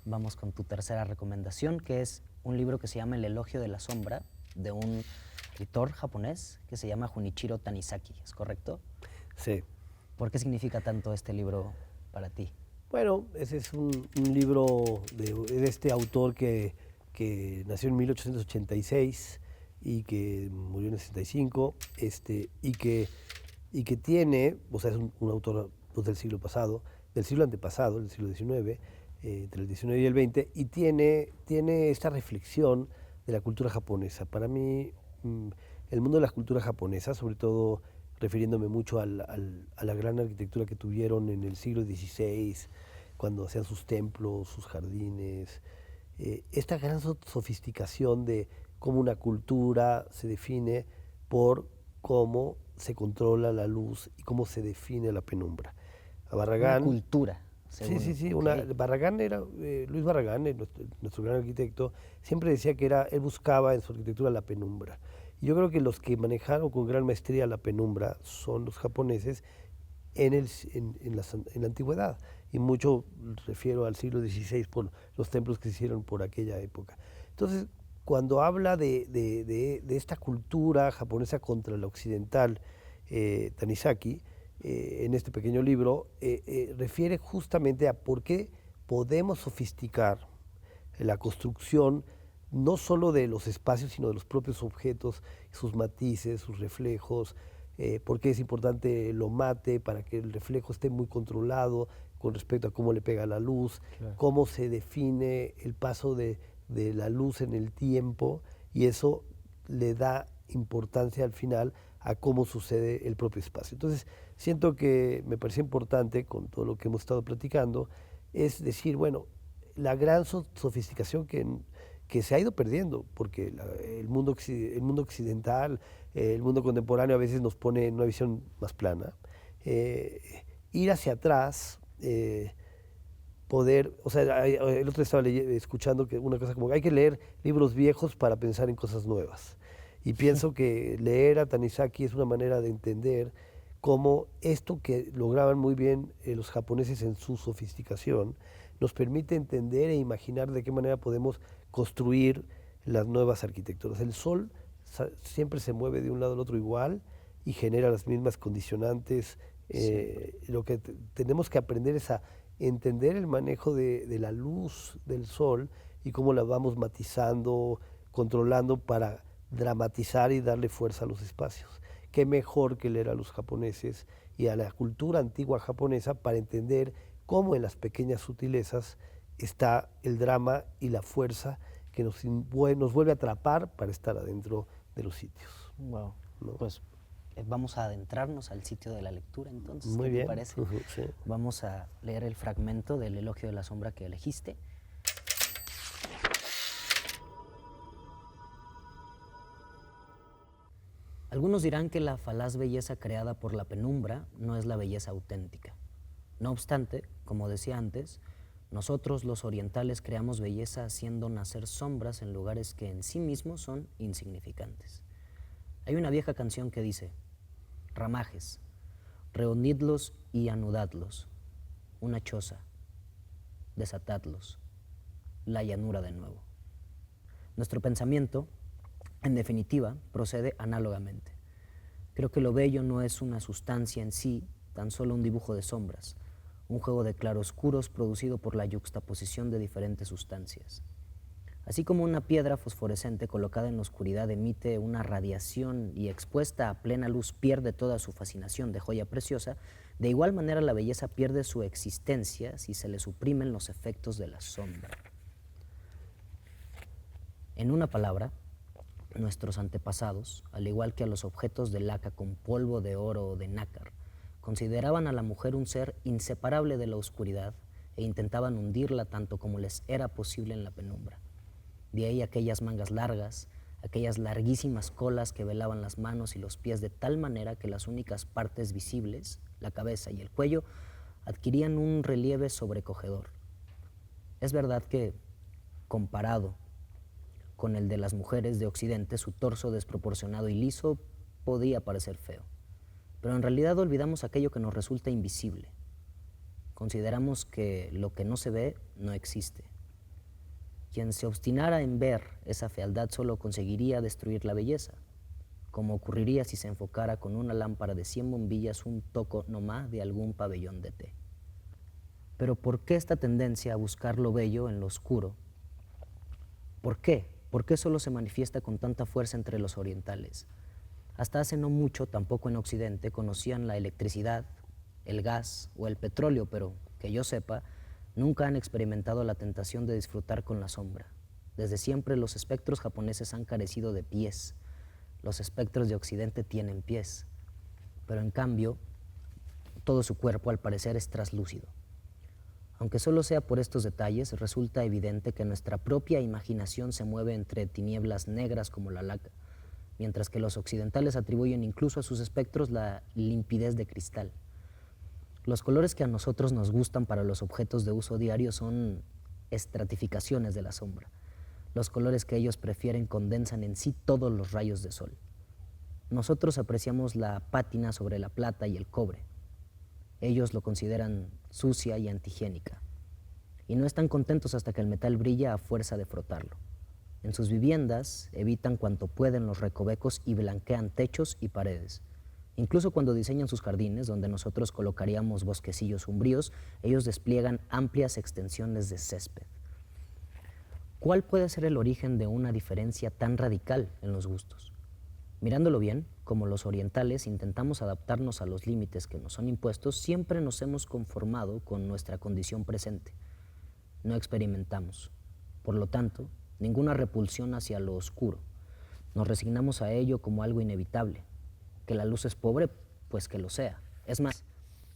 Vamos con tu tercera recomendación, que es un libro que se llama El elogio de la sombra, de un escritor japonés que se llama Junichiro Tanizaki, ¿es correcto? Sí. ¿Por qué significa tanto este libro para ti? Bueno, ese es un libro de este autor que nació en 1886 y que murió en el 65, y que tiene, o sea, es un autor pues, del siglo pasado, del siglo antepasado, del siglo XIX, entre el XIX y el XX, y tiene esta reflexión de la cultura japonesa. Para mí, el mundo de la cultura japonesa, sobre todo refiriéndome mucho a la gran arquitectura que tuvieron en el siglo XVI, cuando hacían sus templos, sus jardines, esta gran sofisticación de cómo una cultura se define por cómo se controla la luz y cómo se define la penumbra. A Barragán, Una cultura, sí, según. sí, sí. Ok. Barragán era, Luis Barragán, nuestro gran arquitecto, siempre decía que él buscaba en su arquitectura la penumbra. Y yo creo que los que manejaron con gran maestría la penumbra son los japoneses en la antigüedad. Y mucho refiero al siglo XVI por los templos que se hicieron por aquella época. Entonces, cuando habla de esta cultura japonesa contra la occidental, Tanizaki, en este pequeño libro, refiere justamente a por qué podemos sofisticar la construcción no solo de los espacios, sino de los propios objetos, sus matices, sus reflejos, por qué es importante lo mate para que el reflejo esté muy controlado con respecto a cómo le pega la luz, Claro. cómo se define el paso de la luz en el tiempo, y eso le da importancia al final a cómo sucede el propio espacio. Entonces, siento que me parece importante, con todo lo que hemos estado platicando, es decir, bueno, la gran sofisticación que se ha ido perdiendo, porque el mundo occidental, el mundo contemporáneo a veces nos pone en una visión más plana. Ir hacia atrás, poder, o sea, el otro día estaba escuchando que una cosa como que hay que leer libros viejos para pensar en cosas nuevas. Y pienso que leer a Tanizaki es una manera de entender cómo esto que lograban muy bien los japoneses en su sofisticación nos permite entender e imaginar de qué manera podemos construir las nuevas arquitecturas. El sol siempre se mueve de un lado al otro igual y genera las mismas condicionantes. Lo que tenemos que aprender es a entender el manejo de la luz del sol y cómo la vamos matizando, controlando para dramatizar y darle fuerza a los espacios. Qué mejor que leer a los japoneses y a la cultura antigua japonesa para entender cómo en las pequeñas sutilezas está el drama y la fuerza que nos vuelve a atrapar para estar adentro de los sitios. Wow. ¿No? Pues vamos a adentrarnos al sitio de la lectura entonces. Muy ¿Qué bien. te parece? Sí. Vamos a leer el fragmento del Elogio de la Sombra que elegiste. Algunos dirán que la falaz belleza creada por la penumbra no es la belleza auténtica. No obstante, como decía antes, nosotros los orientales creamos belleza haciendo nacer sombras en lugares que en sí mismos son insignificantes. Hay una vieja canción que dice: ramajes, reunidlos y anudadlos, una choza, desatadlos, la llanura de nuevo. Nuestro pensamiento, en definitiva, procede análogamente. Creo que lo bello no es una sustancia en sí, tan solo un dibujo de sombras, un juego de claroscuros producido por la yuxtaposición de diferentes sustancias. Así como una piedra fosforescente colocada en la oscuridad emite una radiación y expuesta a plena luz pierde toda su fascinación de joya preciosa, de igual manera la belleza pierde su existencia si se le suprimen los efectos de la sombra. En una palabra, nuestros antepasados, al igual que a los objetos de laca con polvo de oro o de nácar, consideraban a la mujer un ser inseparable de la oscuridad e intentaban hundirla tanto como les era posible en la penumbra. De ahí aquellas mangas largas, aquellas larguísimas colas que velaban las manos y los pies de tal manera que las únicas partes visibles, la cabeza y el cuello, adquirían un relieve sobrecogedor. Es verdad que, comparado con el de las mujeres de Occidente, su torso desproporcionado y liso podía parecer feo. Pero en realidad olvidamos aquello que nos resulta invisible. Consideramos que lo que no se ve no existe. Quien se obstinara en ver esa fealdad solo conseguiría destruir la belleza, como ocurriría si se enfocara con una lámpara de 100 bombillas un toco nomás de algún pabellón de té. Pero ¿por qué esta tendencia a buscar lo bello en lo oscuro? ¿Por qué? ¿Por qué solo se manifiesta con tanta fuerza entre los orientales? Hasta hace no mucho, tampoco en Occidente, conocían la electricidad, el gas o el petróleo, pero, que yo sepa, nunca han experimentado la tentación de disfrutar con la sombra. Desde siempre los espectros japoneses han carecido de pies. Los espectros de Occidente tienen pies, pero en cambio, todo su cuerpo al parecer es traslúcido. Aunque solo sea por estos detalles, resulta evidente que nuestra propia imaginación se mueve entre tinieblas negras como la laca, mientras que los occidentales atribuyen incluso a sus espectros la limpidez de cristal. Los colores que a nosotros nos gustan para los objetos de uso diario son estratificaciones de la sombra. Los colores que ellos prefieren condensan en sí todos los rayos de sol. Nosotros apreciamos la pátina sobre la plata y el cobre. Ellos lo consideran sucia y antihigiénica. Y no están contentos hasta que el metal brilla a fuerza de frotarlo. En sus viviendas evitan cuanto pueden los recovecos y blanquean techos y paredes. Incluso cuando diseñan sus jardines, donde nosotros colocaríamos bosquecillos umbríos, ellos despliegan amplias extensiones de césped. ¿Cuál puede ser el origen de una diferencia tan radical en los gustos? Mirándolo bien, como los orientales intentamos adaptarnos a los límites que nos son impuestos, siempre nos hemos conformado con nuestra condición presente. No experimentamos, por lo tanto, ninguna repulsión hacia lo oscuro. Nos resignamos a ello como algo inevitable. Que la luz es pobre, pues que lo sea. Es más,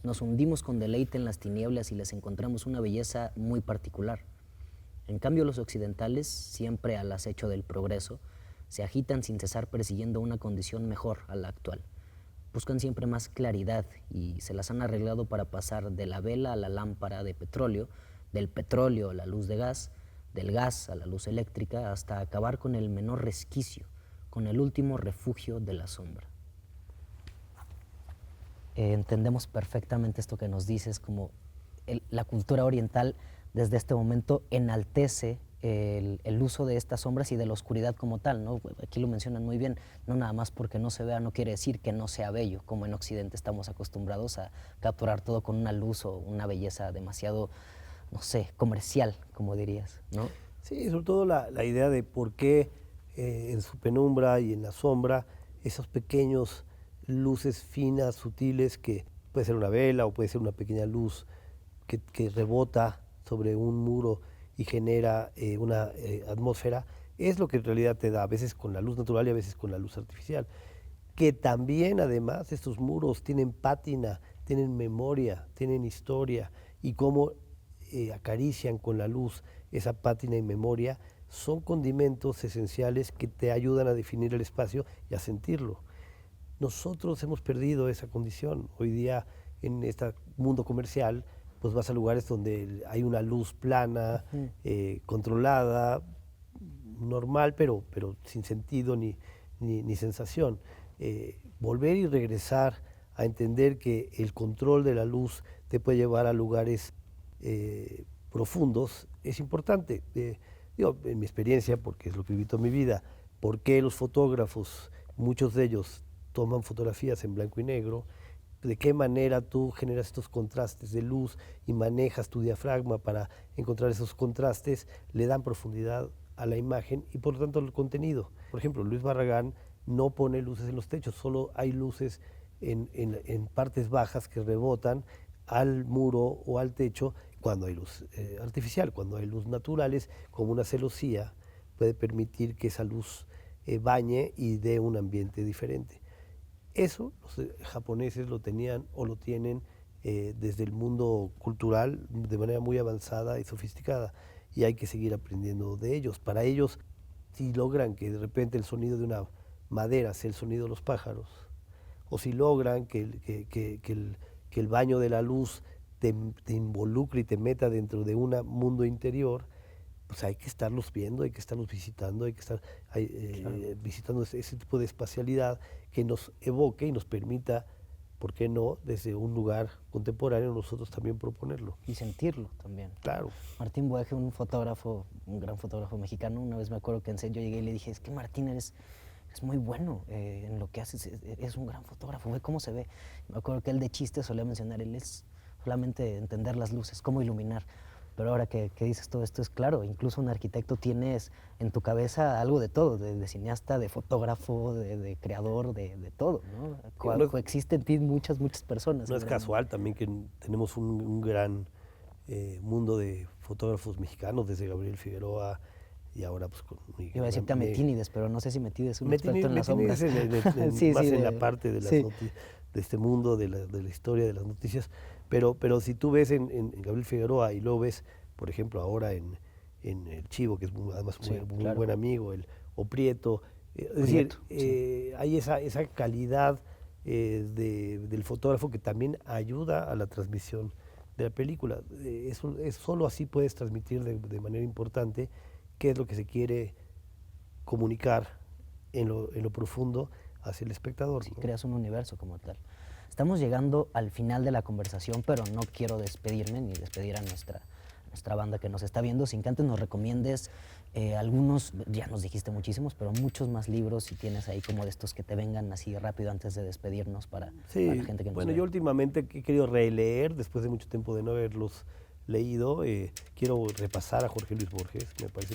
nos hundimos con deleite en las tinieblas y les encontramos una belleza muy particular. En cambio, los occidentales, siempre al acecho del progreso, se agitan sin cesar persiguiendo una condición mejor a la actual. Buscan siempre más claridad y se las han arreglado para pasar de la vela a la lámpara de petróleo, del petróleo a la luz de gas, del gas a la luz eléctrica, hasta acabar con el menor resquicio, con el último refugio de la sombra. Entendemos perfectamente esto que nos dices, como la cultura oriental desde este momento enaltece el uso de estas sombras y de la oscuridad como tal, ¿no? Aquí lo mencionan muy bien, no nada más porque no se vea no quiere decir que no sea bello, como en Occidente estamos acostumbrados a capturar todo con una luz o una belleza demasiado, no sé, comercial, como dirías, ¿no? Sí, sobre todo la idea de por qué en su penumbra y en la sombra esos pequeños luces finas, sutiles, que puede ser una vela o puede ser una pequeña luz que rebota sobre un muro y genera una atmósfera, es lo que en realidad te da, a veces con la luz natural y a veces con la luz artificial. que también además estos muros tienen pátina, tienen memoria, tienen historia, y cómo acarician con la luz esa pátina y memoria, son condimentos esenciales que te ayudan a definir el espacio y a sentirlo. Nosotros hemos perdido esa condición. Hoy día en este mundo comercial, pues vas a lugares donde hay una luz plana, controlada, normal, pero sin sentido ni sensación. Volver y regresar a entender que el control de la luz te puede llevar a lugares profundos es importante. Digo, en mi experiencia, porque es lo que he vivido en mi vida, ¿por qué los fotógrafos, muchos de ellos, toman fotografías en blanco y negro? ¿De qué manera tú generas estos contrastes de luz y manejas tu diafragma para encontrar esos contrastes? Le dan profundidad a la imagen y por lo tanto al contenido. Por ejemplo, Luis Barragán no pone luces en los techos, solo hay luces en partes bajas que rebotan al muro o al techo cuando hay luz artificial. Cuando hay luz naturales, como una celosía, puede permitir que esa luz bañe y dé un ambiente diferente. Eso los japoneses lo tenían o lo tienen desde el mundo cultural de manera muy avanzada y sofisticada, y hay que seguir aprendiendo de ellos. Para ellos, si logran que de repente el sonido de una madera sea el sonido de los pájaros, o si logran que el baño de la luz te involucre y te meta dentro de un mundo interior, pues hay que estarlos viendo, hay que estarlos visitando, hay que estar visitando ese tipo de espacialidad que nos evoque y nos permita, ¿por qué no?, desde un lugar contemporáneo nosotros también proponerlo. Y sentirlo también. Claro. Martín Boeje, un fotógrafo, un gran fotógrafo mexicano, una vez me acuerdo que yo llegué y le dije, es que Martín, eres muy bueno en lo que haces, es un gran fotógrafo, ve cómo se ve. Me acuerdo que él de chiste solía mencionar, él es solamente entender las luces, cómo iluminar. Pero ahora que dices todo esto es claro, incluso un arquitecto tienes en tu cabeza algo de todo, de cineasta, de fotógrafo, de creador, de todo, ¿no? Coexisten en ti muchas personas. No es casual también que tenemos un gran mundo de fotógrafos mexicanos, desde Gabriel Figueroa y ahora pues con Iba a decirte a Metínides, pero no sé si Metínides es un Metínides, experto en las sombras. más en la parte de, de este mundo, de la historia de las noticias. Pero si tú ves en Gabriel Figueroa y luego ves, por ejemplo, ahora en El Chivo, que es además muy claro, buen amigo, o Prieto, es decir, hay esa calidad del fotógrafo que también ayuda a la transmisión de la película. Solo así puedes transmitir de manera importante qué es lo que se quiere comunicar en lo profundo hacia el espectador. Sí, ¿no? Creas un universo como tal. Estamos llegando al final de la conversación, pero no quiero despedirme ni despedir a nuestra banda que nos está viendo sin que antes nos recomiendes algunos, ya nos dijiste muchísimos, pero muchos más libros, si tienes ahí como de estos que te vengan así rápido antes de despedirnos para la gente que nos bueno, ve. yo últimamente he querido releer, después de mucho tiempo de no haberlos leído, quiero repasar a Jorge Luis Borges, me parece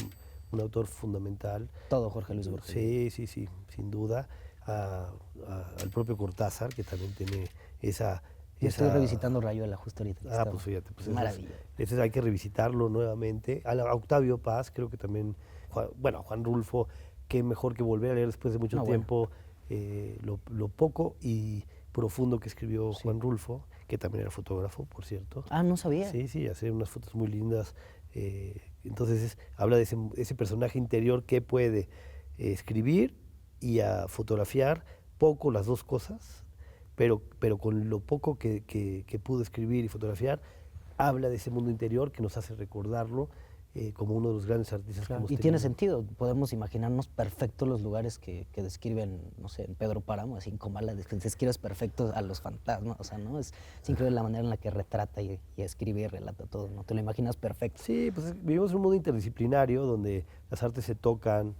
un autor fundamental. Todo Jorge Luis Borges. Sí, sin duda. Al propio Cortázar, que también tiene esa... Estoy revisitando Rayuela justo ahorita. Pues fíjate. Pues maravilla. Ese hay que revisitarlo nuevamente. A Octavio Paz, creo que también... a Juan Rulfo, qué mejor que volver a leer después de mucho tiempo lo poco y profundo que escribió Juan Rulfo, que también era fotógrafo, por cierto. Ah, no sabía. Sí, hacer unas fotos muy lindas. Entonces habla de ese personaje interior que puede escribir y a fotografiar, poco las dos cosas, pero con lo poco que pudo escribir y fotografiar, habla de ese mundo interior que nos hace recordarlo como uno de los grandes artistas que hemos tenido. Y tiene sentido, podemos imaginarnos perfectos los lugares que describen, no sé, en Pedro Páramo, así en Comala, describes perfectos a los fantasmas, o sea, ¿no? Es increíble la manera en la que retrata y escribe y relata todo, ¿no? Te lo imaginas perfecto. Sí, pues vivimos en un mundo interdisciplinario donde las artes se tocan,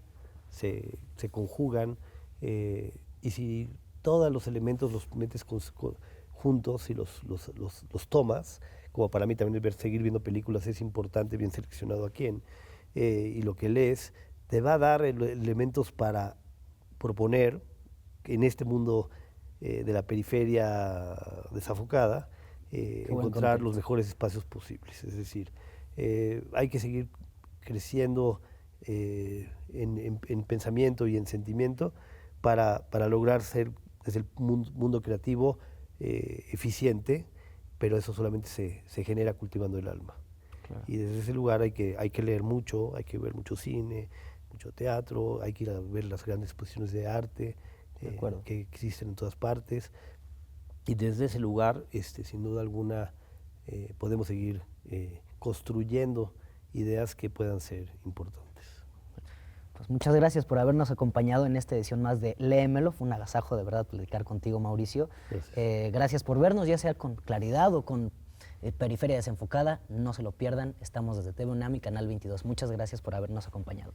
se conjugan, y si todos los elementos los metes juntos y los tomas, como para mí también seguir viendo películas es importante, bien seleccionado a quién, y lo que lees te va a dar elementos para proponer en este mundo de la periferia desafocada, encontrar los mejores espacios posibles. Es decir, hay que seguir creciendo en pensamiento y en sentimiento para lograr ser desde el mundo creativo eficiente, pero eso solamente se genera cultivando el alma. Claro. Y desde ese lugar hay que leer mucho, hay que ver mucho cine, mucho teatro, hay que ir a ver las grandes exposiciones de arte que existen en todas partes. Y desde ese lugar, sin duda alguna, podemos seguir construyendo ideas que puedan ser importantes. Pues muchas gracias por habernos acompañado en esta edición más de Léemelo. Fue un agasajo de verdad platicar contigo, Mauricio. Gracias. Gracias por vernos, ya sea con claridad o con periferia desenfocada. No se lo pierdan. Estamos desde TV UNAM y Canal 22. Muchas gracias por habernos acompañado.